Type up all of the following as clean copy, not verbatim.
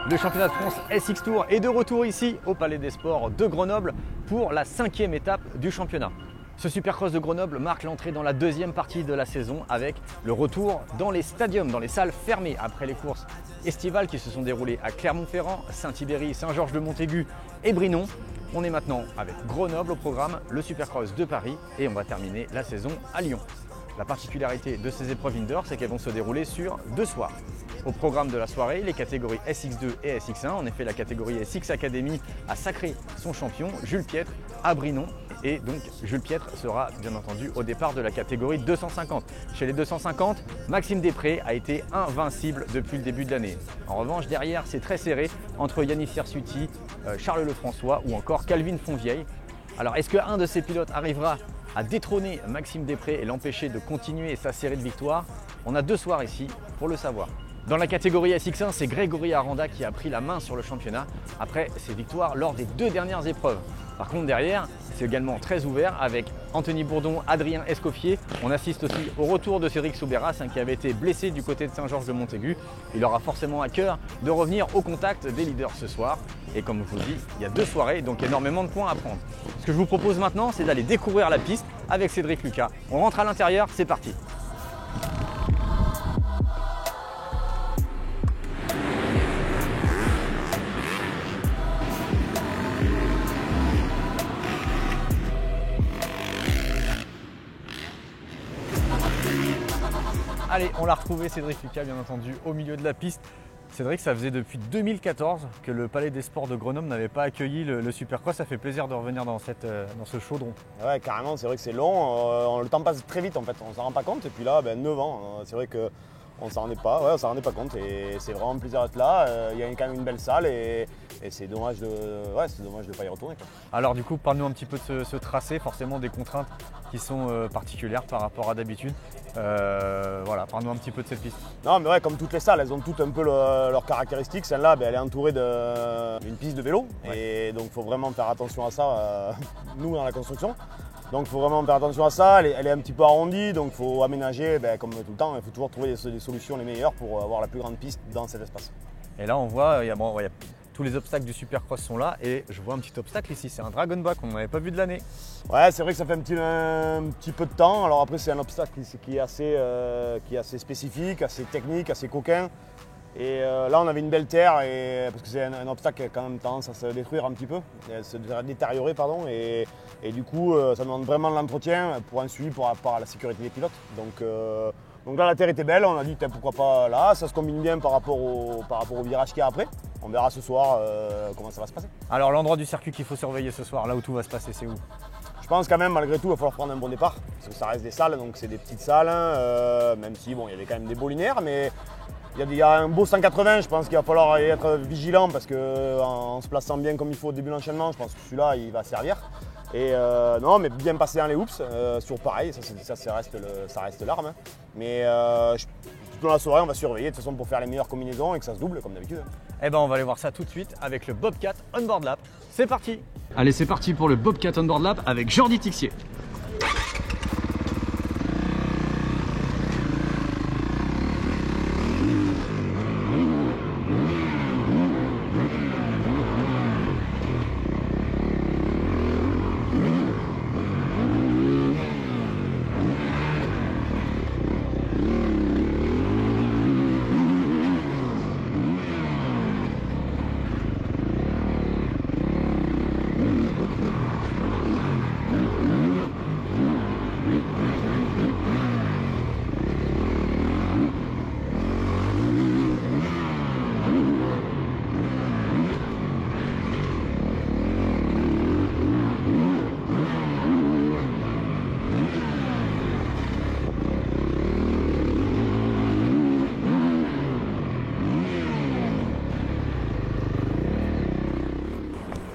Le championnat de France SX Tour est de retour ici au Palais des Sports de Grenoble pour la 5e étape du championnat. Ce Supercross de Grenoble marque l'entrée dans la deuxième partie de la saison avec le retour dans les stadiums, dans les salles fermées après les courses estivales qui se sont déroulées à Clermont-Ferrand, Saint-Thibéry, Saint-Georges-de-Montaigu et Brinon. On est maintenant avec Grenoble au programme, le Supercross de Paris et on va terminer la saison à Lyon. La particularité de ces épreuves indoor, c'est qu'elles vont se dérouler sur 2 soirs. Au programme de la soirée, les catégories SX2 et SX1. En effet, la catégorie SX Academy a sacré son champion, Jules Piètre, à Brinon. Et donc, Jules Piètre sera bien entendu au départ de la catégorie 250. Chez les 250, Maxime Després a été invincible depuis le début de l'année. En revanche, derrière, c'est très serré entre Yannis Hirsuti, Charles Lefrançois ou encore Calvin Fonvieille. Alors, est-ce qu'un de ces pilotes arrivera à détrôner Maxime Després et l'empêcher de continuer sa série de victoires? On a 2 soirs ici pour le savoir. Dans la catégorie SX1, c'est Grégory Aranda qui a pris la main sur le championnat après ses victoires lors des 2 dernières épreuves. Par contre derrière, c'est également très ouvert avec Anthony Bourdon, Adrien Escoffier. On assiste aussi au retour de Cédric Soubeyras qui avait été blessé du côté de Saint-Georges-de-Montaigu. Il aura forcément à cœur de revenir au contact des leaders ce soir. Et comme je vous le dis, il y a 2 soirées, donc énormément de points à prendre. Ce que je vous propose maintenant, c'est d'aller découvrir la piste avec Cédric Lucas. On rentre à l'intérieur, c'est parti. Allez, on l'a retrouvé, Cédric Lucas, bien entendu, au milieu de la piste. Cédric, ça faisait depuis 2014 que le Palais des Sports de Grenoble n'avait pas accueilli le Supercross. Ça fait plaisir de revenir dans ce chaudron. Ouais, carrément, c'est vrai que c'est long. Le temps passe très vite en fait, on s'en rend pas compte. Et puis là, 9 ans, c'est vrai qu'on s'en rendait pas compte. Et c'est vraiment un plaisir d'être là. Il y a quand même une belle salle et c'est dommage de ne pas y retourner, quoi. Alors du coup, parle-nous un petit peu de ce tracé, forcément des contraintes qui sont particulières par rapport à d'habitude. Voilà, parle-nous un petit peu de cette piste. Non, mais ouais, comme toutes les salles, elles ont toutes un peu leurs caractéristiques. Celle-là, elle est entourée d'une piste de vélo. Ouais. Et donc, il faut vraiment faire attention à ça, nous, dans la construction. Donc, il faut vraiment faire attention à ça. Elle est un petit peu arrondie, donc il faut aménager, comme tout le temps. Il faut toujours trouver des solutions les meilleures pour avoir la plus grande piste dans cet espace. Et là, on voit, tous les obstacles du Supercross sont là et je vois un petit obstacle ici, c'est un Dragon Ball qu'on n'avait pas vu de l'année. Ouais, c'est vrai que ça fait un petit peu de temps. Alors après, c'est un obstacle qui est assez spécifique, assez technique, assez coquin. Et là, on avait une belle terre parce que c'est un obstacle qui a quand même tendance à se détruire un petit peu, à se détériorer, pardon. Et du coup, ça demande vraiment de l'entretien pour un suivi par rapport à la sécurité des pilotes. Donc là, la terre était belle, on a dit pourquoi pas là, ça se combine bien par rapport au virage qu'il y a après. On verra ce soir comment ça va se passer. Alors l'endroit du circuit qu'il faut surveiller ce soir, là où tout va se passer, c'est où? Je pense quand même, malgré tout, il va falloir prendre un bon départ, parce que ça reste des salles, donc c'est des petites salles, même si il y avait quand même des beaux linéaires, mais il y a un beau 180, je pense qu'il va falloir être vigilant, parce qu'en se plaçant bien comme il faut au début de l'enchaînement, je pense que celui-là, il va servir. Et non, mais bien passer dans les hoops, sur pareil, ça reste l'arme. Hein. Mais tout dans la soirée, on va surveiller de toute façon pour faire les meilleures combinaisons et que ça se double comme d'habitude. Eh ben, on va aller voir ça tout de suite avec le Bobcat Onboard Lap. C'est parti! Allez, c'est parti pour le Bobcat Onboard Lap avec Jordi Tixier.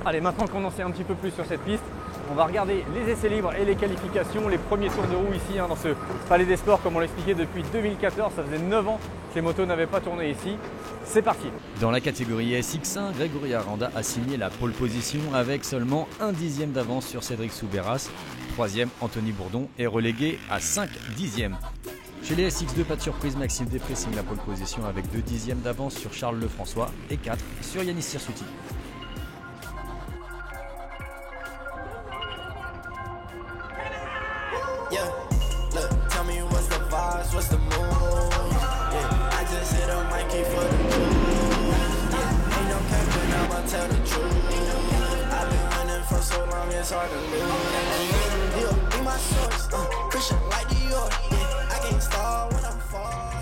Allez, maintenant qu'on en sait un petit peu plus sur cette piste, on va regarder les essais libres et les qualifications, les premiers tours de roue ici dans ce Palais des Sports, comme on l'expliquait depuis 2014. Ça faisait 9 ans que les motos n'avaient pas tourné ici. C'est parti. Dans la catégorie SX1, Grégory Aranda a signé la pole position avec seulement 1 dixième d'avance sur Cédric Soubeyras. 3e, Anthony Bourdon est relégué à 5 dixièmes. Chez les SX2, pas de surprise, Maxime Després signe la pole position avec 2 dixièmes d'avance sur Charles Lefrançois et 4 sur Yanis Sirsuti.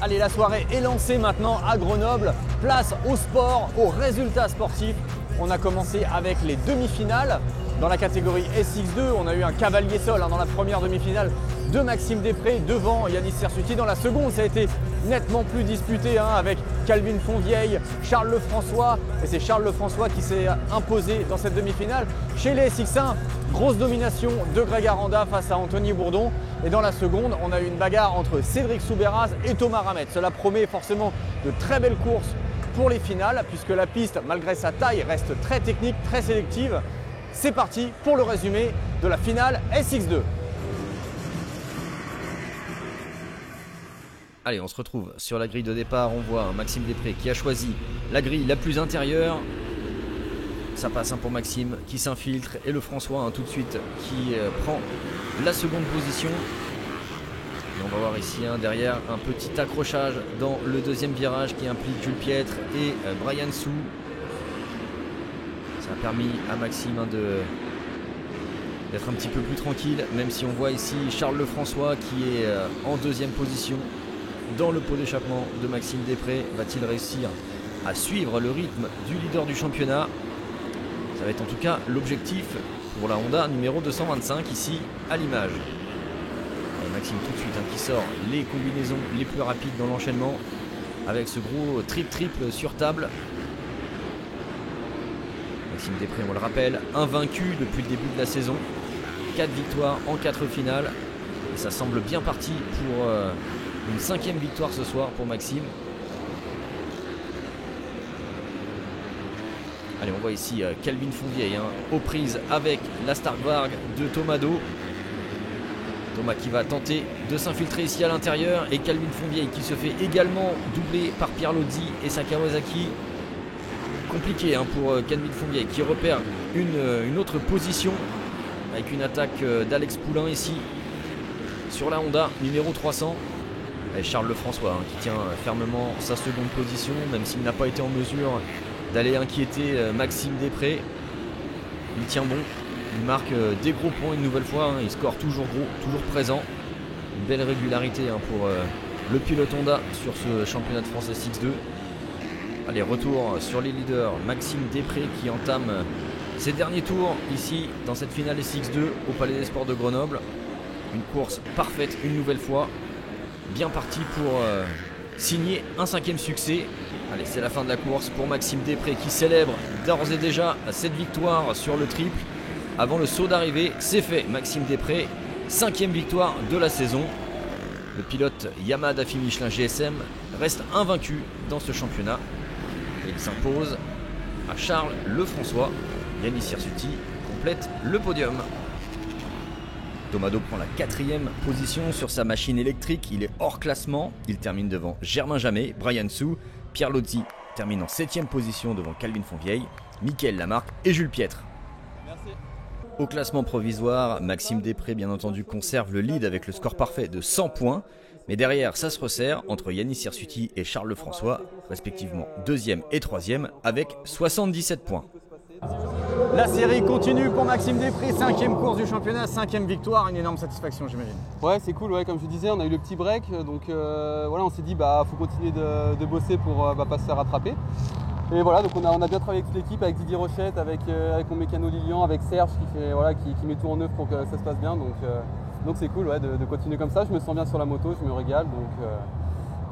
Allez, la soirée est lancée maintenant à Grenoble. Place au sport, aux résultats sportifs. On a commencé avec les demi-finales. Dans la catégorie SX2, on a eu un cavalier seul dans la première demi-finale de Maxime Després devant Yanis Sirsuti. Dans la seconde, ça a été nettement plus disputé avec Calvin Fonvieille, Charles Lefrançois. Et c'est Charles Lefrançois qui s'est imposé dans cette demi-finale. Chez les SX1, grosse domination de Greg Aranda face à Anthony Bourdon. Et dans la seconde, on a eu une bagarre entre Cédric Soubeyras et Thomas Ramette. Cela promet forcément de très belles courses pour les finales, puisque la piste, malgré sa taille, reste très technique, très sélective. C'est parti pour le résumé de la finale SX2. Allez, on se retrouve sur la grille de départ. On voit Maxime Després qui a choisi la grille la plus intérieure. Ça passe pour Maxime qui s'infiltre et Lefrançois tout de suite qui prend la seconde position. Et on va voir ici derrière un petit accrochage dans le deuxième virage qui implique Jules Piètre et Brian Sou. Ça a permis à Maxime d'être un petit peu plus tranquille, même si on voit ici Charles Lefrançois qui est en deuxième position dans le pot d'échappement de Maxime Després. Va-t-il réussir à suivre le rythme du leader du championnat? Ça va être en tout cas l'objectif pour la Honda numéro 225 ici à l'image. Maxime tout de suite qui sort les combinaisons les plus rapides dans l'enchaînement avec ce gros triple sur table. Maxime Després, on le rappelle, invaincu depuis le début de la saison. 4 victoires en 4 finales. Et ça semble bien parti pour une 5e victoire ce soir pour Maxime. Allez, on voit ici Calvin Fonvieille aux prises avec la Starkvarg de Tomado. Thomas qui va tenter de s'infiltrer ici à l'intérieur et Calvin Fonvieille qui se fait également doubler par Pierre Lodi et sa Kawasaki. Compliqué pour Calvin Fonvieille qui repère une autre position avec une attaque d'Alex Poulain ici sur la Honda numéro 300. Et Charles Lefrançois qui tient fermement sa seconde position, même s'il n'a pas été en mesure d'aller inquiéter Maxime Després. Il tient bon, il marque des gros points une nouvelle fois, il score toujours gros, toujours présent. Une belle régularité pour le pilote Honda sur ce championnat de France SX2. Allez, retour sur les leaders, Maxime Després qui entame ses derniers tours ici dans cette finale SX2 au Palais des Sports de Grenoble. Une course parfaite une nouvelle fois, bien parti pour signer un 5e succès. Allez, c'est la fin de la course pour Maxime Després qui célèbre d'ores et déjà cette victoire sur le triple. Avant le saut d'arrivée, c'est fait. Maxime Després, 5e victoire de la saison. Le pilote Yamaha Daffy Michelin GSM reste invaincu dans ce championnat. Et il s'impose à Charles Lefrançois. Yanis Sirsuti complète le podium. Tomado prend la 4e position sur sa machine électrique. Il est hors classement. Il termine devant Germain Jamet, Brian Sou. Pierre Lodi termine en 7e position devant Calvin Fonvieille, Mickaël Lamarque et Jules Piètre. Merci. Au classement provisoire, Maxime Després bien entendu conserve le lead avec le score parfait de 100 points. Mais derrière, ça se resserre entre Yanis Sirsuti et Charles Lefrançois, respectivement 2e et 3e avec 77 points. La série continue pour Maxime Després, 5e course du championnat, 5e victoire, une énorme satisfaction j'imagine. Ouais, c'est cool, comme je disais, on a eu le petit break, donc voilà, on s'est dit faut continuer de bosser pour pas se faire rattraper. Et voilà, donc on a bien travaillé avec toute l'équipe, avec Didier Rochette, avec mon mécano Lilian, avec Serge qui met tout en œuvre pour que ça se passe bien. Donc c'est cool de continuer comme ça, je me sens bien sur la moto, je me régale. Donc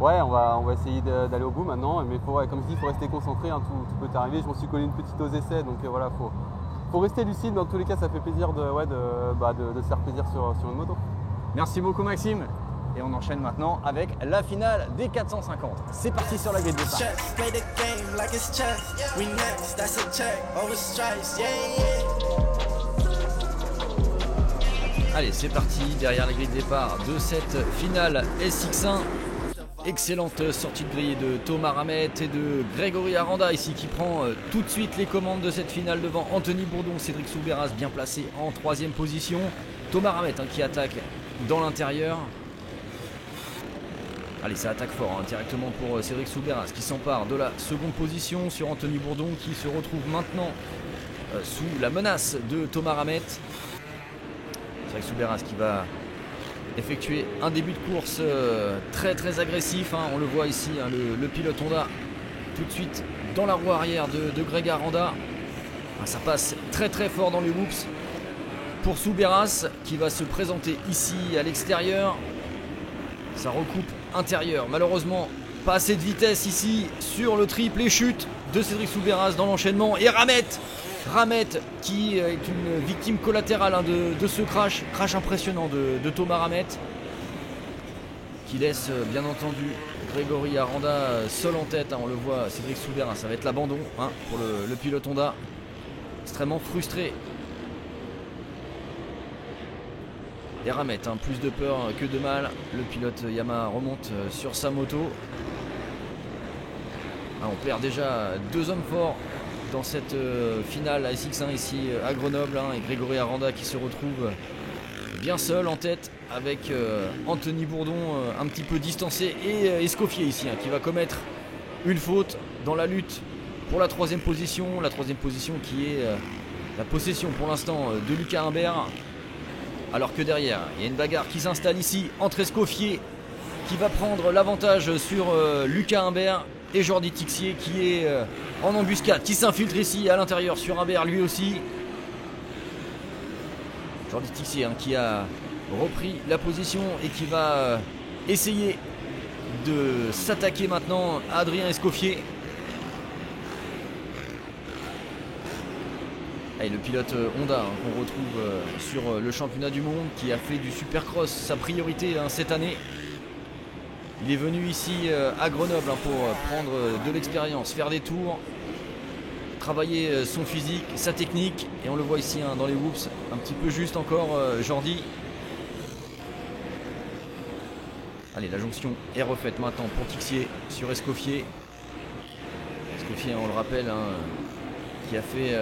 on va essayer d'aller au bout maintenant, mais comme je dis, il faut rester concentré, tout peut arriver. Je m'en suis collé une petite aux essais, donc voilà, faut rester lucide, mais dans tous les cas ça fait plaisir de se faire plaisir sur une moto. Merci beaucoup Maxime. Et on enchaîne maintenant avec la finale des 450. C'est parti sur la grille de départ. Allez, c'est parti derrière la grille de départ de cette finale SX1. Excellente sortie de grille de Thomas Ramette et de Grégory Aranda ici qui prend tout de suite les commandes de cette finale devant Anthony Bourdon. Cédric Soubeyras bien placé en 3e position. Thomas Ramette qui attaque dans l'intérieur. Allez, ça attaque fort directement pour Cédric Soubeyras qui s'empare de la 2e position sur Anthony Bourdon qui se retrouve maintenant sous la menace de Thomas Ramette. Cédric Soubeyras qui va effectuer un début de course très agressif. On le voit ici, le pilote Honda tout de suite dans la roue arrière de Greg Aranda. Ça passe très fort dans les whoops pour Soubeyras qui va se présenter ici à l'extérieur. Ça recoupe intérieur. Malheureusement, pas assez de vitesse ici sur le triple et chute de Cédric Soubeyras dans l'enchaînement. Et Ramette qui est une victime collatérale de ce crash impressionnant de Thomas Ramette qui laisse bien entendu Grégory Aranda seul en tête. On le voit, Cédric Soubeyras, ça va être l'abandon pour le pilote Honda, extrêmement frustré. Et Ramette, plus de peur que de mal. Le pilote Yamaha remonte sur sa moto. On perd déjà 2 hommes forts dans cette finale à SX1 ici à Grenoble. Et Grégory Aranda qui se retrouve bien seul en tête avec Anthony Bourdon un petit peu distancé. Et Escoffier ici qui va commettre une faute dans la lutte pour la 3e position. La 3e position qui est la possession pour l'instant de Lucas Humbert. Alors que derrière, il y a une bagarre qui s'installe ici entre Escoffier qui va prendre l'avantage sur Lucas Humbert et Jordi Tixier qui est en embuscade, qui s'infiltre ici à l'intérieur sur Humbert lui aussi. Jordi Tixier qui a repris la position et qui va essayer de s'attaquer maintenant à Adrien Escoffier. Et le pilote Honda qu'on retrouve sur le championnat du monde qui a fait du supercross sa priorité cette année. Il est venu ici à Grenoble pour prendre de l'expérience, faire des tours, travailler son physique, sa technique. Et on le voit ici dans les whoops, un petit peu juste encore Jordi. Allez, la jonction est refaite maintenant pour Tixier sur Escoffier. Escoffier, on le rappelle, qui a fait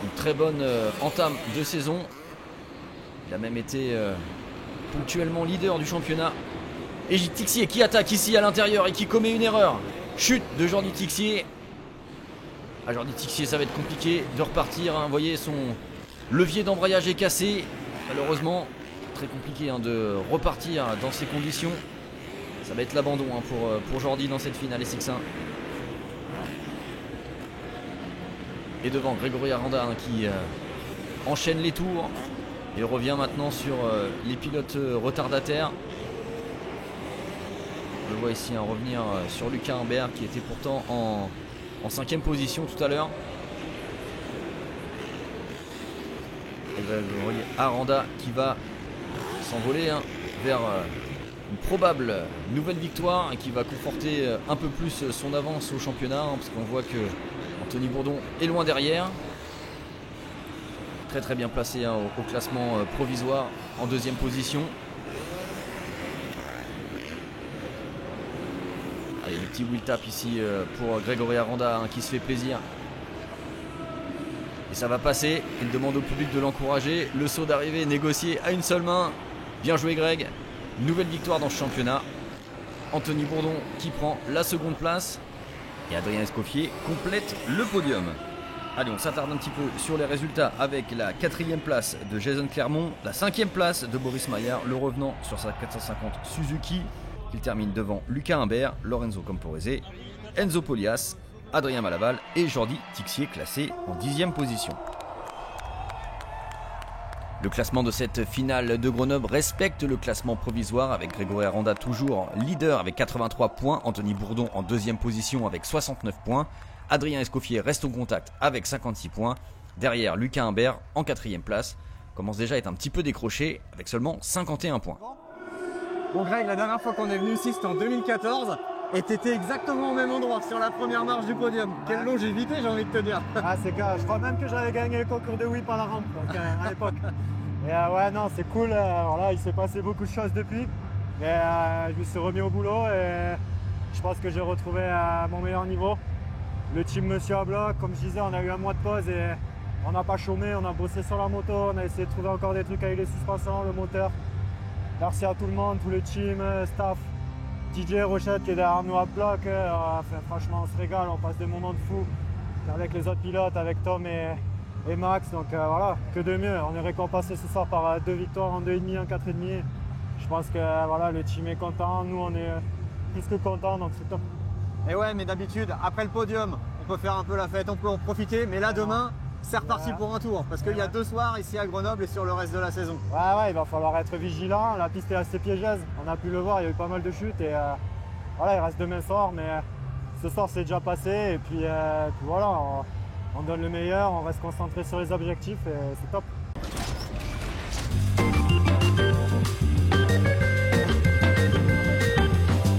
une très bonne entame de saison. Il a même été ponctuellement leader du championnat. Et Tixier qui attaque ici à l'intérieur et qui commet une erreur. Chute de Jordi Tixier. Jordi Tixier, ça va être compliqué de repartir. Vous voyez, son levier d'embrayage est cassé. Malheureusement, très compliqué de repartir dans ces conditions. Ça va être l'abandon pour Jordi dans cette finale SX1. Et devant Grégory Aranda qui enchaîne les tours. Il revient maintenant sur les pilotes retardataires. On le voit ici revenir sur Lucas Humbert qui était pourtant en 5e position tout à l'heure. Et Grégory Aranda qui va s'envoler vers une probable nouvelle victoire et qui va conforter un peu plus son avance au championnat, parce qu'on voit que Anthony Bourdon est loin derrière. Très bien placé au classement provisoire en 2e position. Allez, le petit wheel tap ici pour Grégory Aranda qui se fait plaisir. Et ça va passer. Il demande au public de l'encourager. Le saut d'arrivée négocié à une seule main. Bien joué Greg. Nouvelle victoire dans ce championnat. Anthony Bourdon qui prend la 2e place. Et Adrien Escoffier complète le podium. Allez, on s'attarde un petit peu sur les résultats avec la 4e place de Jason Clermont, la 5e place de Boris Maillard, le revenant sur sa 450 Suzuki. Il termine devant Lucas Humbert, Lorenzo Camporese, Enzo Polias, Adrien Malaval et Jordi Tixier classé en 10e position. Le classement de cette finale de Grenoble respecte le classement provisoire avec Grégory Aranda toujours leader avec 83 points, Anthony Bourdon en 2e position avec 69 points, Adrien Escoffier reste au contact avec 56 points, derrière Lucas Humbert en 4e place, commence déjà à être un petit peu décroché avec seulement 51 points. Bon Greg, la dernière fois qu'on est venu ici c'était en 2014 et tu étais exactement au même endroit sur la première marche du podium. Ouais. Quelle longévité j'ai envie de te dire. Ah c'est clair, je crois même que j'avais gagné le concours de whip à la rampe donc, à l'époque. Et ouais, non, c'est cool. Voilà, il s'est passé beaucoup de choses depuis. Mais je me suis remis au boulot et je pense que j'ai retrouvé mon meilleur niveau. Le team me suit à bloc. Comme je disais, on a eu un mois de pause et on n'a pas chômé. On a bossé sur la moto. On a essayé de trouver encore des trucs avec les suspensions, le moteur. Merci à tout le monde, tout le team, staff. DJ Rochette qui est derrière nous à bloc. Franchement, on se régale. On passe des moments de fou avec les autres pilotes, avec Tom et Max. Donc voilà, que de mieux. On est récompensé ce soir par 2 victoires en 2,5, en 4,5. Je pense que voilà, le team est content. Nous, on est plus que contents, donc c'est top. Et ouais, mais d'habitude, après le podium, on peut faire un peu la fête, on peut en profiter. Mais là, demain, c'est reparti pour un tour. Parce qu'il y a 2 soirs ici à Grenoble et sur le reste de la saison. Ouais, il va falloir être vigilant. La piste est assez piégeuse. On a pu le voir, il y a eu pas mal de chutes. Et voilà, il reste demain soir. Mais ce soir, c'est déjà passé. Et puis voilà, on donne le meilleur. On reste concentré sur les objectifs et c'est top.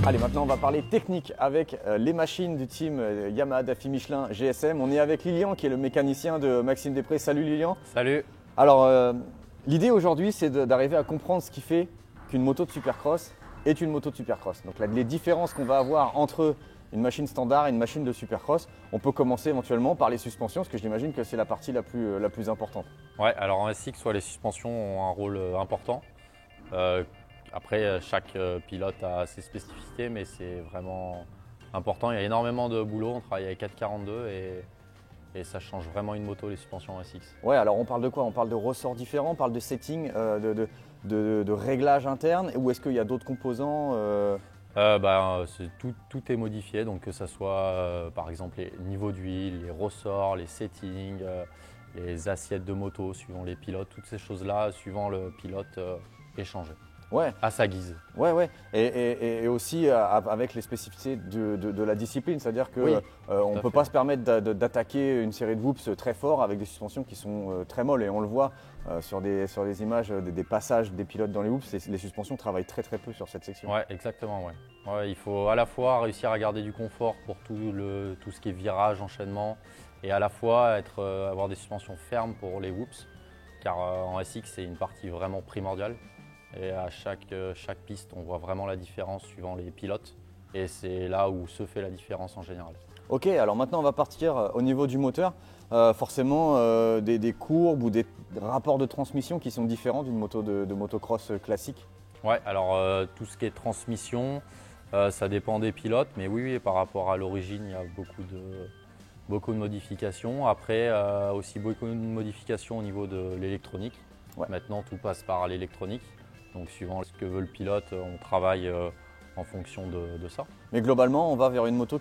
Allez, maintenant on va parler technique avec les machines du team Yamaha Daffy Michelin GSM. On est avec Lilian qui est le mécanicien de Maxime Després. Salut Lilian. Salut. Alors l'idée aujourd'hui c'est d'arriver à comprendre ce qui fait qu'une moto de supercross est une moto de supercross. Donc là, les différences qu'on va avoir entre une machine standard et une machine de supercross. On peut commencer éventuellement par les suspensions parce que j'imagine que c'est la partie la plus importante. Ouais, alors en SX, les suspensions ont un rôle important. Après, chaque pilote a ses spécificités, mais c'est vraiment important. Il y a énormément de boulot, on travaille avec 442 et ça change vraiment une moto, les suspensions SX. Ouais, alors on parle de quoi? On parle de ressorts différents, on parle de setting, de réglages internes, ou est-ce qu'il y a d'autres composants Tout est modifié, donc que ce soit par exemple les niveaux d'huile, les ressorts, les settings, les assiettes de moto suivant les pilotes, toutes ces choses-là, suivant le pilote, échangées. Ouais. À sa guise. Ouais. Et aussi avec les spécificités de la discipline, c'est-à-dire qu'on ne peut pas se permettre d'attaquer une série de whoops très fort avec des suspensions qui sont très molles. Et on le voit sur des images des passages des pilotes dans les whoops, les suspensions travaillent très peu sur cette section. Ouais, exactement. Ouais, il faut à la fois réussir à garder du confort pour tout ce qui est virage, enchaînement, et à la fois avoir des suspensions fermes pour les whoops, car en SX c'est une partie vraiment primordiale. Et à chaque piste, on voit vraiment la différence suivant les pilotes. Et c'est là où se fait la différence en général. Ok, alors maintenant on va partir au niveau du moteur. Forcément des courbes ou des rapports de transmission qui sont différents d'une moto de motocross classique. Ouais, alors tout ce qui est transmission, ça dépend des pilotes. Mais oui, par rapport à l'origine, il y a beaucoup de modifications. Après, aussi beaucoup de modifications au niveau de l'électronique. Ouais. Maintenant, tout passe par l'électronique. Donc suivant ce que veut le pilote, on travaille en fonction de ça. Mais globalement, on va vers une moto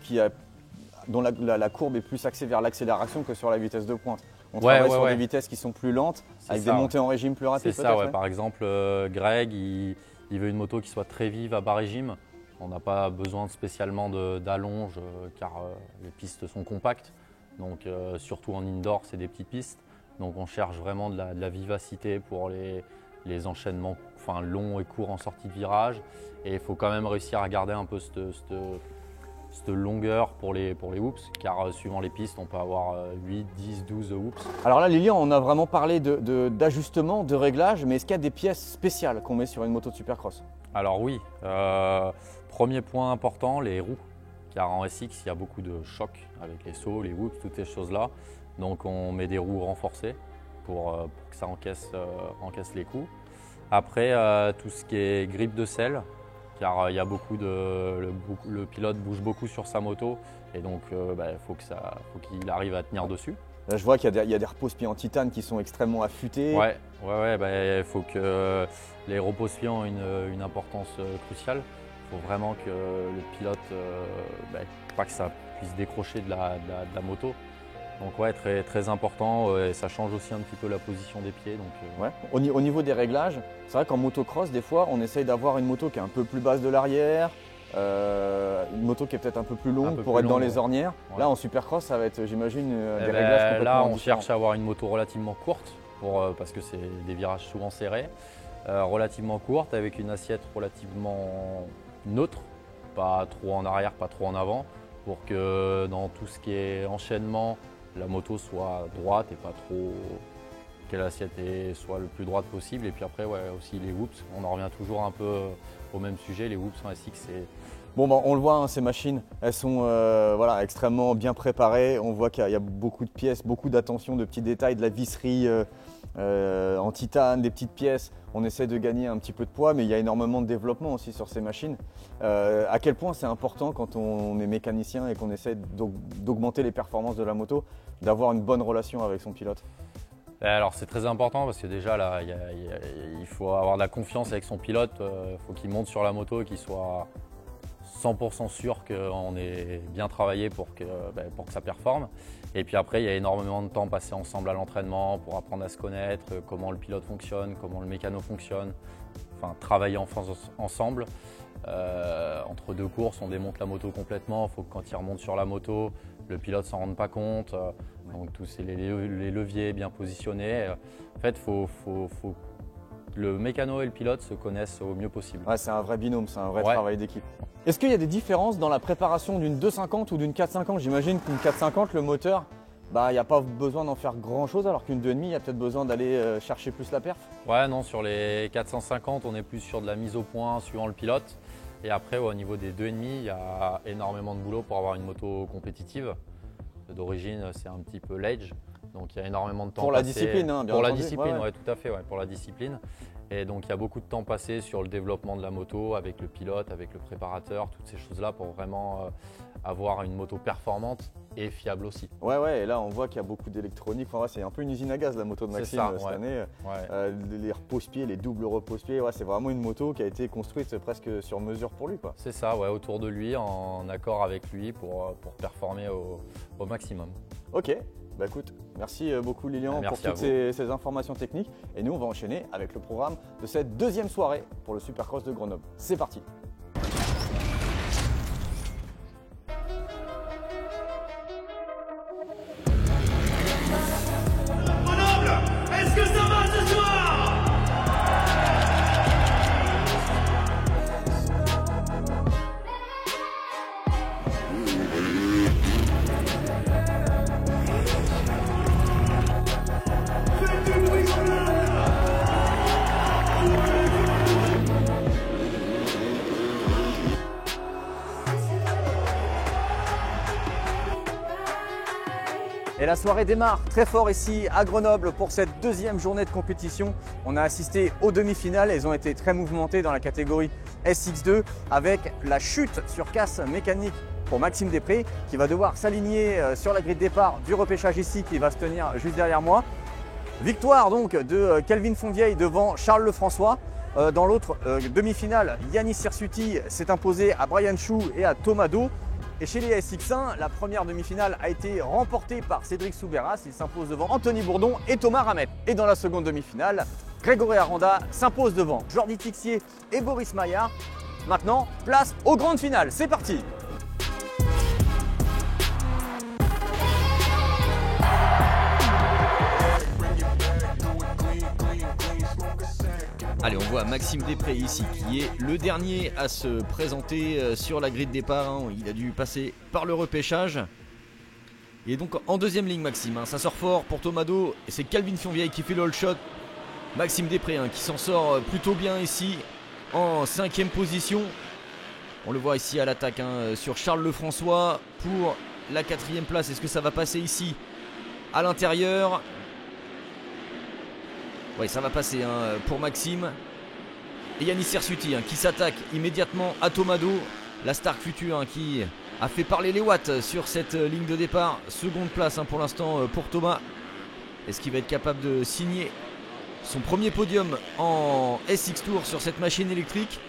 dont la courbe est plus axée vers l'accélération que sur la vitesse de pointe. On travaille sur des vitesses qui sont plus lentes, avec des montées en régime plus rapides. C'est ça, ouais. Par exemple, Greg, il veut une moto qui soit très vive à bas régime. On n'a pas besoin spécialement d'allonge car les pistes sont compactes. Donc surtout en indoor, c'est des petites pistes. Donc on cherche vraiment de la vivacité pour les enchaînements longs et courts en sortie de virage. Et il faut quand même réussir à garder un peu cette longueur pour les whoops, car suivant les pistes, on peut avoir 8, 10, 12 whoops. Alors là, Lilian, on a vraiment parlé d'ajustement, de réglage, mais est-ce qu'il y a des pièces spéciales qu'on met sur une moto de supercross? Alors oui, premier point important, les roues. Car en SX, il y a beaucoup de chocs avec les sauts, les whoops, toutes ces choses-là. Donc on met des roues renforcées pour que ça encaisse les coups. Après, tout ce qui est grippe de selle, car il y a le pilote bouge beaucoup sur sa moto et donc faut qu'il arrive à tenir dessus. Là, je vois qu'il y a des repose-pieds en titane qui sont extrêmement affûtés. Il faut que les repose-pieds ont une importance cruciale. Il faut vraiment que le pilote, pas que ça puisse décrocher de la moto. Donc très, très important, et ça change aussi un petit peu la position des pieds. Donc, Au niveau des réglages, c'est vrai qu'en motocross, des fois, on essaye d'avoir une moto qui est un peu plus basse de l'arrière, une moto qui est peut-être un peu plus longue pour être dans les ornières. Ouais. Là, en supercross, ça va être, j'imagine, des réglages complètement là, on différents. cherche à avoir une moto relativement courte, parce que c'est des virages souvent serrés, relativement courte, avec une assiette relativement neutre, pas trop en arrière, pas trop en avant, pour que dans tout ce qui est enchaînement, la moto soit droite et pas trop que l'assiette soit le plus droite possible. Et puis après, ouais, aussi les whoops. On en revient toujours un peu au même sujet. Les whoops en SX, c'est... Bon, bah, on le voit, hein, ces machines, elles sont voilà, extrêmement bien préparées. On voit qu'il y a beaucoup de pièces, beaucoup d'attention, de petits détails, de la visserie en titane, des petites pièces. On essaie de gagner un petit peu de poids, mais il y a énormément de développement aussi sur ces machines. À quel point c'est important quand on est mécanicien et qu'on essaie d'augmenter les performances de la moto, d'avoir une bonne relation avec son pilote? Alors c'est très important parce que déjà là, il faut avoir de la confiance avec son pilote. Il faut qu'il monte sur la moto et qu'il soit 100% sûr qu'on ait bien travaillé pour que ça performe. Et puis après, il y a énormément de temps passé ensemble à l'entraînement pour apprendre à se connaître, comment le pilote fonctionne, comment le mécano fonctionne. Enfin, travailler ensemble. Entre deux courses, on démonte la moto complètement. Il faut que quand il remonte sur la moto, le pilote ne s'en rende pas compte. Donc tous les leviers bien positionnés. En fait, le mécano et le pilote se connaissent au mieux possible. Ouais, c'est un vrai binôme, c'est un vrai travail d'équipe. Est-ce qu'il y a des différences dans la préparation d'une 250 ou d'une 450? J'imagine qu'une 450, le moteur, il n'y a pas besoin d'en faire grand chose, alors qu'une 2,5, il y a peut-être besoin d'aller chercher plus la perf? Ouais, non, sur les 450, on est plus sur de la mise au point suivant le pilote. Et après, au niveau des 2,5, il y a énormément de boulot pour avoir une moto compétitive. D'origine, c'est un petit peu l'Edge. Donc il y a énormément de temps pour passé. La discipline, hein, bien pour entendu. La discipline, ouais, tout à fait, pour la discipline. Et donc il y a beaucoup de temps passé sur le développement de la moto, avec le pilote, avec le préparateur, toutes ces choses-là pour vraiment avoir une moto performante et fiable aussi. Ouais, et là on voit qu'il y a beaucoup d'électronique. Enfin, c'est un peu une usine à gaz la moto de Maxime cette année. Ouais. Les repose-pieds, les doubles repose-pieds, c'est vraiment une moto qui a été construite presque sur mesure pour lui, quoi. C'est ça, autour de lui, en accord avec lui pour performer au maximum. Ok. Bah écoute, merci beaucoup Lilian pour toutes ces informations techniques. Et nous, on va enchaîner avec le programme de cette deuxième soirée pour le Supercross de Grenoble. C'est parti! Grenoble, est-ce que ça va ce soir? Et la soirée démarre très fort ici à Grenoble pour cette deuxième journée de compétition. On a assisté aux demi-finales, elles ont été très mouvementées dans la catégorie SX2 avec la chute sur casse mécanique pour Maxime Després qui va devoir s'aligner sur la grille de départ du repêchage ici qui va se tenir juste derrière moi. Victoire donc de Kelvin Fonvieille devant Charles Lefrançois. Dans l'autre demi-finale, Yannis Hirsuti s'est imposé à Brian Chou et à Thomas Do. Et chez les SX1, la première demi-finale a été remportée par Cédric Souberas. Il s'impose devant Anthony Bourdon et Thomas Ramet. Et dans la seconde demi-finale, Grégory Aranda s'impose devant Jordi Tixier et Boris Maillard. Maintenant, place aux grandes finales. C'est parti! Allez, on voit Maxime Després ici, qui est le dernier à se présenter sur la grille de départ. Il a dû passer par le repêchage. Il est donc en deuxième ligne, Maxime. Ça sort fort pour Thomas Do. Et c'est Kelvin Fonvieille qui fait le all shot. Maxime Després qui s'en sort plutôt bien ici, en 5e position. On le voit ici à l'attaque sur Charles Lefrançois pour la 4e place. Est-ce que ça va passer ici à l'intérieur? Oui, ça va passer pour Maxime. Et Yannis Hirsuti qui s'attaque immédiatement à Thomas Do, la Stark Future qui a fait parler les watts sur cette ligne de départ. Seconde place pour l'instant pour Thomas. Est-ce qu'il va être capable de signer son premier podium en SX Tour sur cette machine électrique?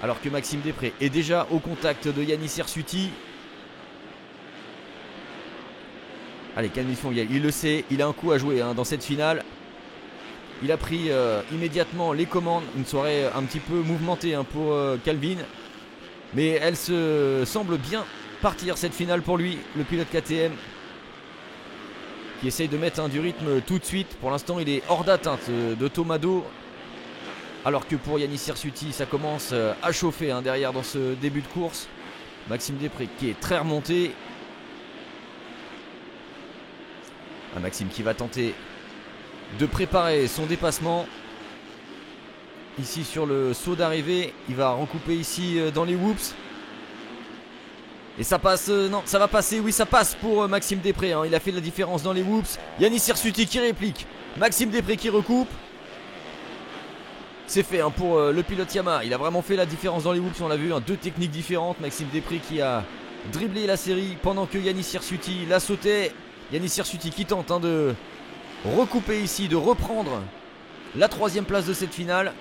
Alors que Maxime Després est déjà au contact de Yannis Hirsuti. Allez, Kelvin Fonvieille, il le sait, il a un coup à jouer dans cette finale. Il a pris immédiatement les commandes. Une soirée un petit peu mouvementée pour Kelvin. Mais elle se semble bien partir cette finale pour lui, le pilote KTM. Qui essaye de mettre du rythme tout de suite. Pour l'instant, il est hors d'atteinte de Thomas Do. Alors que pour Yannis Hirsuti, ça commence à chauffer derrière dans ce début de course. Maxime Després qui est très remonté. Maxime qui va tenter de préparer son dépassement. Ici sur le saut d'arrivée, il va recouper ici dans les whoops. Et ça passe, non, ça va passer, oui ça passe pour Maxime Després, hein. Il a fait la différence dans les whoops. Yanis Hirsuti qui réplique, Maxime Després qui recoupe. C'est fait, hein, pour le pilote Yamaha, il a vraiment fait la différence dans les whoops, on l'a vu, hein, 2 techniques différentes. Maxime Després qui a dribblé la série pendant que Yanis Hirsuti la sautait. Yanis Hirsuti qui tente, hein, de recouper ici, de reprendre la 3e place de cette finale.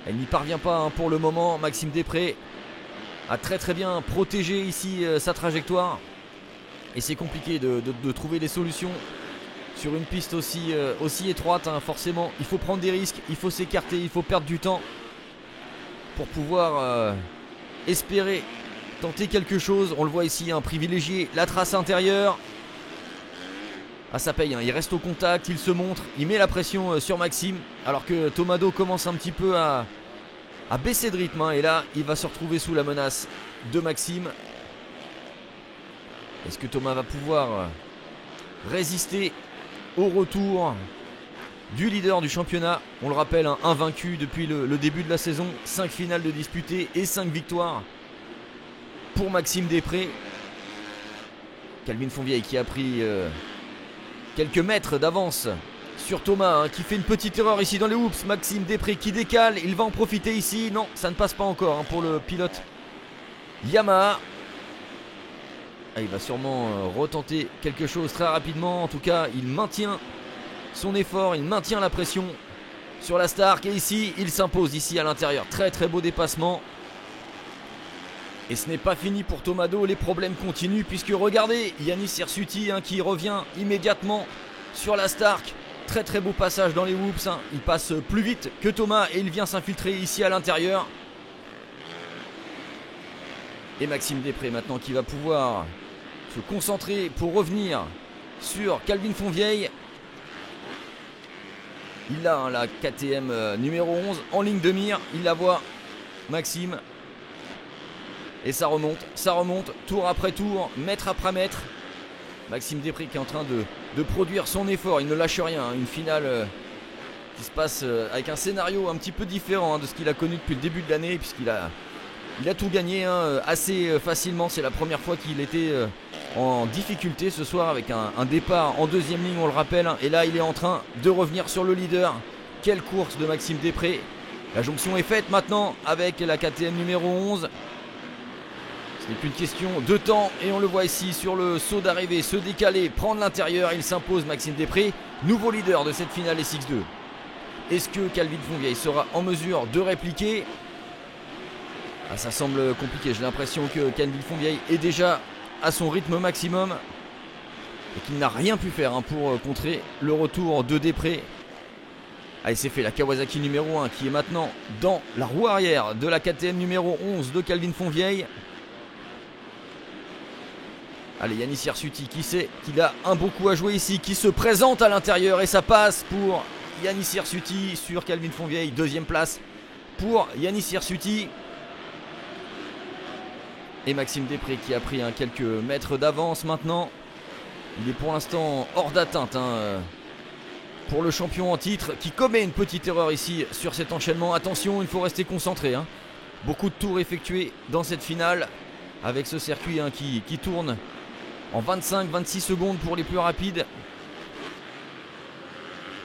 Elle n'y parvient pas, hein, pour le moment. Maxime Després a très bien protégé ici sa trajectoire. Et c'est compliqué de trouver des solutions sur une piste aussi étroite, hein. Forcément, il faut prendre des risques, il faut s'écarter, il faut perdre du temps pour pouvoir espérer tenter quelque chose. On le voit ici, hein, privilégier la trace intérieure. Ah, ça paye, hein. Il reste au contact, il se montre, il met la pression sur Maxime, alors que Tomado commence un petit peu à baisser de rythme, hein. Et là il va se retrouver sous la menace de Maxime. Est-ce que Thomas va pouvoir résister au retour du leader du championnat? On le rappelle, hein, invaincu depuis le début de la saison, 5 finales de disputées et 5 victoires pour Maxime Després. Calvin Fonvieille qui a pris quelques mètres d'avance sur Thomas, hein, qui fait une petite erreur ici dans les whoops. Maxime Després qui décale, il va en profiter ici. Non, ça ne passe pas encore, hein, pour le pilote Yamaha. Ah, il va sûrement retenter quelque chose très rapidement. En tout cas, il maintient son effort, il maintient la pression sur la Stark. Et ici, il s'impose ici à l'intérieur. Très beau dépassement. Et ce n'est pas fini pour Tomado, les problèmes continuent, puisque regardez, Yanis Hirsuti, hein, qui revient immédiatement sur la Stark. Très beau passage dans les whoops, hein. Il passe plus vite que Thomas et il vient s'infiltrer ici à l'intérieur. Et Maxime Després maintenant qui va pouvoir se concentrer pour revenir sur Calvin Fonvieille. Il a, hein, la KTM numéro 11 en ligne de mire, il la voit, Maxime. Et ça remonte, tour après tour, mètre après mètre. Maxime Després qui est en train de produire son effort, il ne lâche rien, hein. Une finale qui se passe avec un scénario un petit peu différent, hein, de ce qu'il a connu depuis le début de l'année, puisqu'il a tout gagné, hein, assez facilement. C'est la première fois qu'il était en difficulté ce soir avec un départ en 2e ligne, on le rappelle, hein. Et là il est en train de revenir sur le leader. Quelle course de Maxime Després. La jonction est faite maintenant avec la KTM numéro 11. Ce n'est qu'une question de temps et on le voit ici sur le saut d'arrivée, se décaler, prendre l'intérieur. Il s'impose, Maxime Després, nouveau leader de cette finale SX2. Est-ce que Calvin Fonvieille sera en mesure de répliquer? Ah, ça semble compliqué, j'ai l'impression que Calvin Fonvieille est déjà à son rythme maximum et qu'il n'a rien pu faire, hein, pour contrer le retour de Després. Allez, c'est fait, la Kawasaki numéro 1 qui est maintenant dans la roue arrière de la KTM numéro 11 de Calvin Fonvieille. Allez, Yanis Hirsuti qui sait qu'il a un beau coup à jouer ici, qui se présente à l'intérieur et ça passe pour Yanis Hirsuti sur Calvin Fonvieille. 2e place pour Yanis Hirsuti. Et Maxime Després qui a pris, hein, quelques mètres d'avance maintenant. Il est pour l'instant hors d'atteinte, hein, pour le champion en titre qui commet une petite erreur ici sur cet enchaînement. Attention, il faut rester concentré, hein. Beaucoup de tours effectués dans cette finale avec ce circuit, hein, qui tourne en 25-26 secondes pour les plus rapides.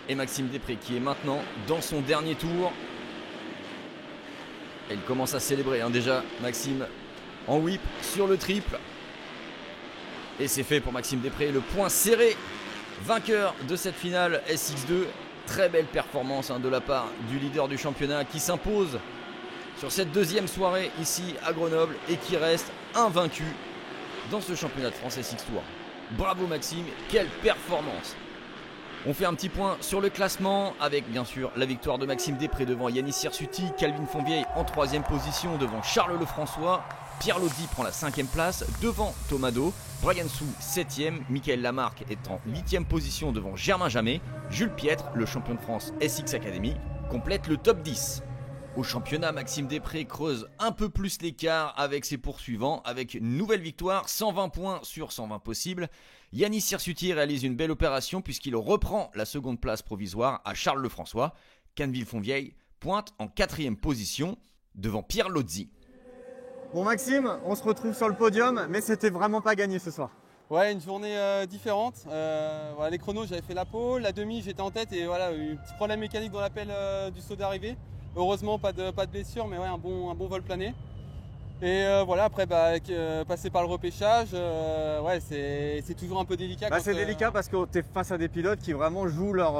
Et Maxime Després qui est maintenant dans son dernier tour. Et il commence à célébrer, hein, déjà Maxime en whip sur le triple. Et c'est fait pour Maxime Després, le point serré, vainqueur de cette finale SX2. Très belle performance, hein, de la part du leader du championnat qui s'impose sur cette 2e soirée ici à Grenoble et qui reste invaincu dans ce championnat de France SX Tour. Bravo Maxime, quelle performance! On fait un petit point sur le classement avec bien sûr la victoire de Maxime Després devant Yanis Hirsuti, Calvin Fonvieille en 3e position devant Charles Lefrançois, Pierre Lodi prend la 5e place devant Tomado, Brian Sou 7e, Michael Lamarque est en 8e position devant Germain Jamet, Jules Piètre, le champion de France SX Academy, complète le top 10. Au championnat, Maxime Després creuse un peu plus l'écart avec ses poursuivants, avec une nouvelle victoire, 120 points sur 120 possibles. Yanis Hirsutier réalise une belle opération puisqu'il reprend la seconde place provisoire à Charles-Lefrançois. Canneville-Fontvieille pointe en 4e position devant Pierre Lozzi. Bon Maxime, on se retrouve sur le podium, mais c'était vraiment pas gagné ce soir. Ouais, une journée différente. Voilà, les chronos, j'avais fait la pole, la demi, j'étais en tête et voilà, eu un petit problème mécanique dans l'appel du saut d'arrivée. Heureusement, pas de blessure, mais ouais, un bon vol plané. Et voilà, après, passer par le repêchage, ouais, c'est toujours un peu délicat. C'est délicat parce que tu es face à des pilotes qui vraiment jouent leur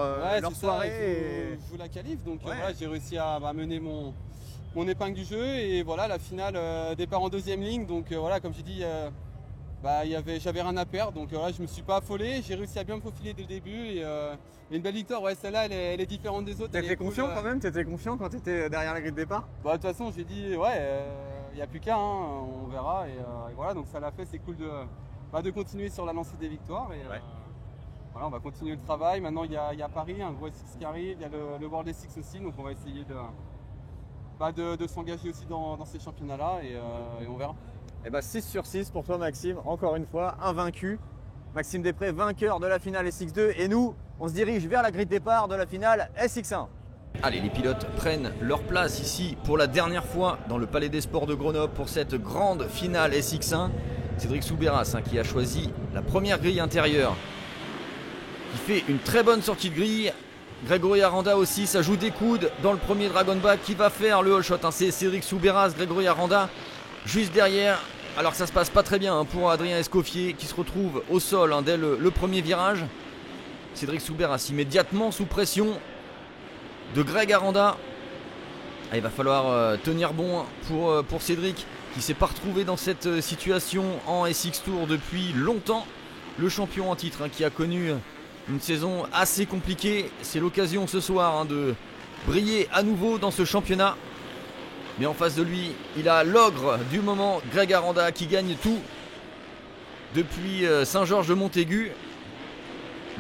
soirée. Jouent la qualif, donc voilà, j'ai réussi à mener mon épingle du jeu. Et voilà, la finale, départ en 2e ligne. Donc voilà, comme j'ai dit, j'avais rien à perdre. Donc voilà, je me suis pas affolé. J'ai réussi à bien me faufiler dès le début. Et une belle victoire, ouais, celle-là, elle est différente des autres. T'étais confiant quand même? T'étais confiant quand t'étais derrière la grille de départ? De toute façon, j'ai dit, ouais, il n'y a plus qu'à, on verra. Et voilà, donc ça l'a fait, c'est cool de continuer sur la lancée des victoires. Et, voilà, on va continuer le travail. Maintenant, il y a Paris, un gros SX qui arrive, il y a le World SX aussi. Donc on va essayer de s'engager aussi dans ces championnats-là et on verra. Et 6 sur 6 pour toi Maxime, encore une fois, invaincu. Maxime Després, vainqueur de la finale SX2 et nous, on se dirige vers la grille de départ de la finale SX1. Allez, les pilotes prennent leur place ici pour la dernière fois dans le Palais des Sports de Grenoble pour cette grande finale SX1. Cédric Soubeyras qui a choisi la première grille intérieure, qui fait une très bonne sortie de grille. Grégory Aranda aussi, ça joue des coudes dans le premier Dragon Back qui va faire le all shot. C'est Cédric Soubeyras, Grégory Aranda juste derrière. Alors que ça se passe pas très bien pour Adrien Escoffier qui se retrouve au sol dès le premier virage. Cédric Soubeyras immédiatement sous pression de Greg Aranda. Il va falloir tenir bon pour Cédric qui ne s'est pas retrouvé dans cette situation en SX Tour depuis longtemps. Le champion en titre qui a connu une saison assez compliquée. C'est l'occasion ce soir de briller à nouveau dans ce championnat. Mais en face de lui, il a l'ogre du moment, Greg Aranda, qui gagne tout depuis Saint-Georges-de-Montaigu.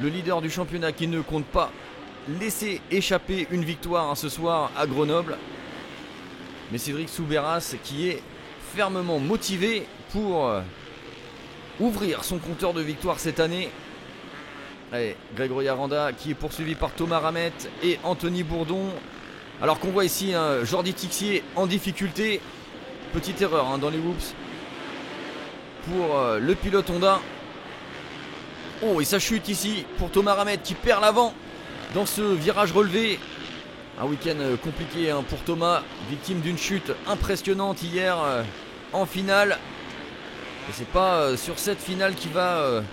Le leader du championnat qui ne compte pas laisser échapper une victoire ce soir à Grenoble. Mais Cédric Soubeyras qui est fermement motivé pour ouvrir son compteur de victoire cette année. Allez, Grégory Aranda qui est poursuivi par Thomas Ramette et Anthony Bourdon. Alors qu'on voit ici Jordi Tixier en difficulté. Petite erreur dans les whoops pour le pilote Honda. Oh, et ça chute ici pour Thomas Ramette qui perd l'avant dans ce virage relevé. Un week-end compliqué pour Thomas, victime d'une chute impressionnante hier en finale. Et c'est pas sur cette finale qu'il va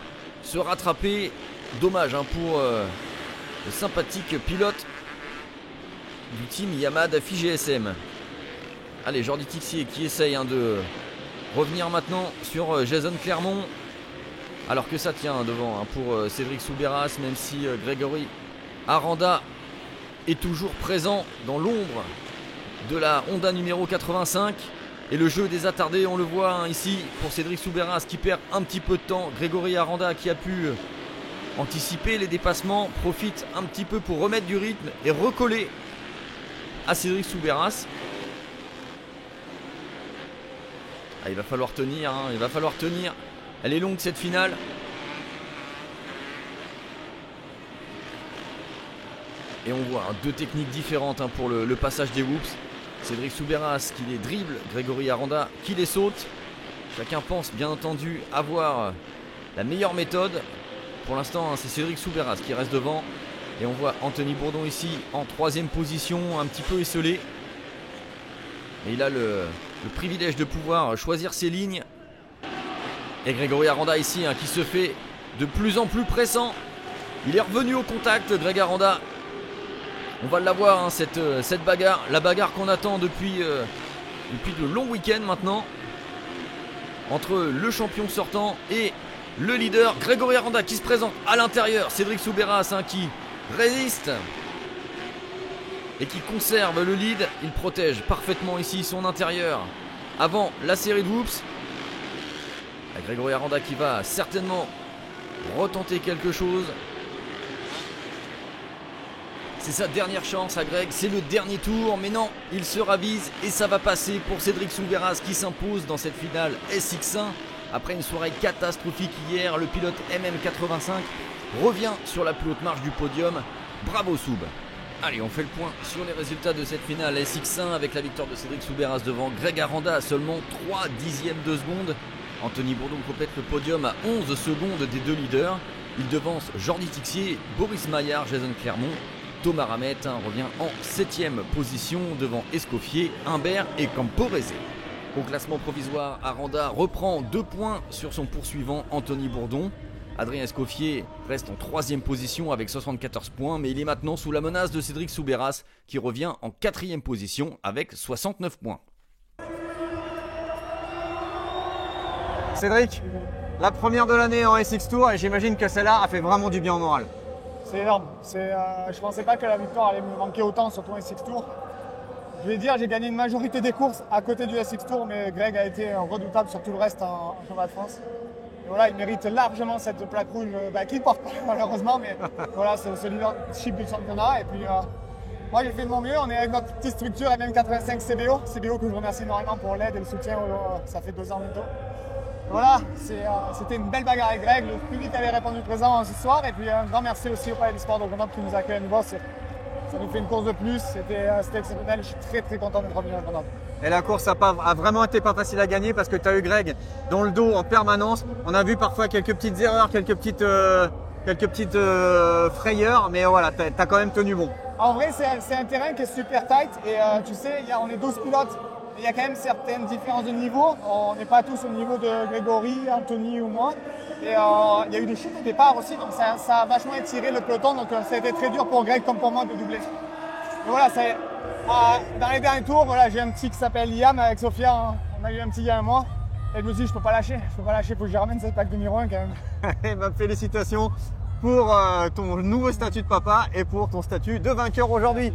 se rattraper. Dommage pour le sympathique pilote du team Yamaha FIGSM. Allez, Jordi Tixier qui essaye de revenir maintenant sur Jason Clermont. Alors que ça tient devant pour Cédric Soubeyras, même si Grégory Aranda est toujours présent dans l'ombre de la Honda numéro 85. Et le jeu des attardés, on le voit ici pour Cédric Soubeyras qui perd un petit peu de temps. Grégory Aranda qui a pu anticiper les dépassements, profite un petit peu pour remettre du rythme et recoller à Cédric Soubeyras. Il va falloir tenir, il va falloir tenir. Elle est longue cette finale. Et on voit deux techniques différentes pour le passage des whoops. Cédric Soubeyras qui les dribble, Grégory Aranda qui les saute. Chacun pense bien entendu avoir la meilleure méthode. Pour l'instant, c'est Cédric Soubeyras qui reste devant. Et on voit Anthony Bourdon ici en 3e position, un petit peu esselé. Et il a le privilège de pouvoir choisir ses lignes. Et Grégory Aranda ici qui se fait de plus en plus pressant. Il est revenu au contact, Greg Aranda. On va l'avoir cette bagarre. La bagarre qu'on attend depuis de longs week-ends maintenant. Entre le champion sortant et le leader Grégory Aranda qui se présente à l'intérieur. Cédric Soubeyras qui résiste et qui conserve le lead. Il protège parfaitement ici son intérieur avant la série de whoops. Grégory Aranda qui va certainement retenter quelque chose. C'est sa dernière chance à Greg, c'est le dernier tour, mais non, il se ravise et ça va passer pour Cédric Soubeyras qui s'impose dans cette finale SX1. Après une soirée catastrophique hier, le pilote MM85 revient sur la plus haute marche du podium. Bravo Soub. Allez, on fait le point sur les résultats de cette finale SX1 avec la victoire de Cédric Soubeyras devant Greg Aranda à seulement 3 dixièmes de seconde. Anthony Bourdon complète le podium à 11 secondes des deux leaders. Il devance Jordi Tixier, Boris Maillard, Jason Clermont. Thomas Ramette revient en 7ème position devant Escoffier, Humbert et Camporese. Au classement provisoire, Aranda reprend 2 points sur son poursuivant Anthony Bourdon. Adrien Escoffier reste en 3ème position avec 74 points, mais il est maintenant sous la menace de Cédric Soubeyras qui revient en 4ème position avec 69 points. Cédric, la première de l'année en SX Tour et j'imagine que celle-là a fait vraiment du bien au moral. C'est énorme. Je ne pensais pas que la victoire allait me manquer autant, surtout en SX Tour. Je vais dire, j'ai gagné une majorité des courses à côté du SX Tour, mais Greg a été redoutable sur tout le reste en championnat de France. Et voilà, il mérite largement cette plaque rouge qu'il porte malheureusement, mais voilà, c'est ce leadership du championnat. Et puis, moi, j'ai fait de mon mieux. On est avec notre petite structure MM85 CBO que je remercie énormément pour l'aide et le soutien. Ça fait 2 ans bientôt. Voilà, c'était une belle bagarre avec Greg. Le public avait répondu présent ce soir. Et puis, un grand merci aussi au Palais des Sports de Grenoble qui nous accueille à nouveau. Ça nous fait une course de plus, c'était exceptionnel, je suis très content d'être revenu à Grenoble. Et la course a vraiment été pas facile à gagner parce que tu as eu Greg dans le dos en permanence. On a vu parfois quelques petites erreurs, quelques petites frayeurs, mais voilà, tu as quand même tenu bon. En vrai, c'est un terrain qui est super tight et tu sais, on est 12 pilotes. Il y a quand même certaines différences de niveau. On n'est pas tous au niveau de Grégory, Anthony ou moi. Et il y a eu des chutes au départ aussi, donc ça a vachement étiré le peloton. Donc ça a été très dur pour Greg comme pour moi de doubler. Et voilà, dans les derniers tours, voilà, j'ai un petit qui s'appelle Liam avec Sophia. On a eu un petit il y a un mois. Et je me suis dit, je peux pas lâcher, faut que je ramène cette plaque numéro 1 quand même. Félicitations pour ton nouveau statut de papa et pour ton statut de vainqueur aujourd'hui.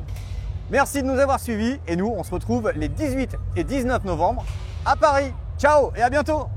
Merci de nous avoir suivis et nous, on se retrouve les 18 et 19 novembre à Paris. Ciao et à bientôt!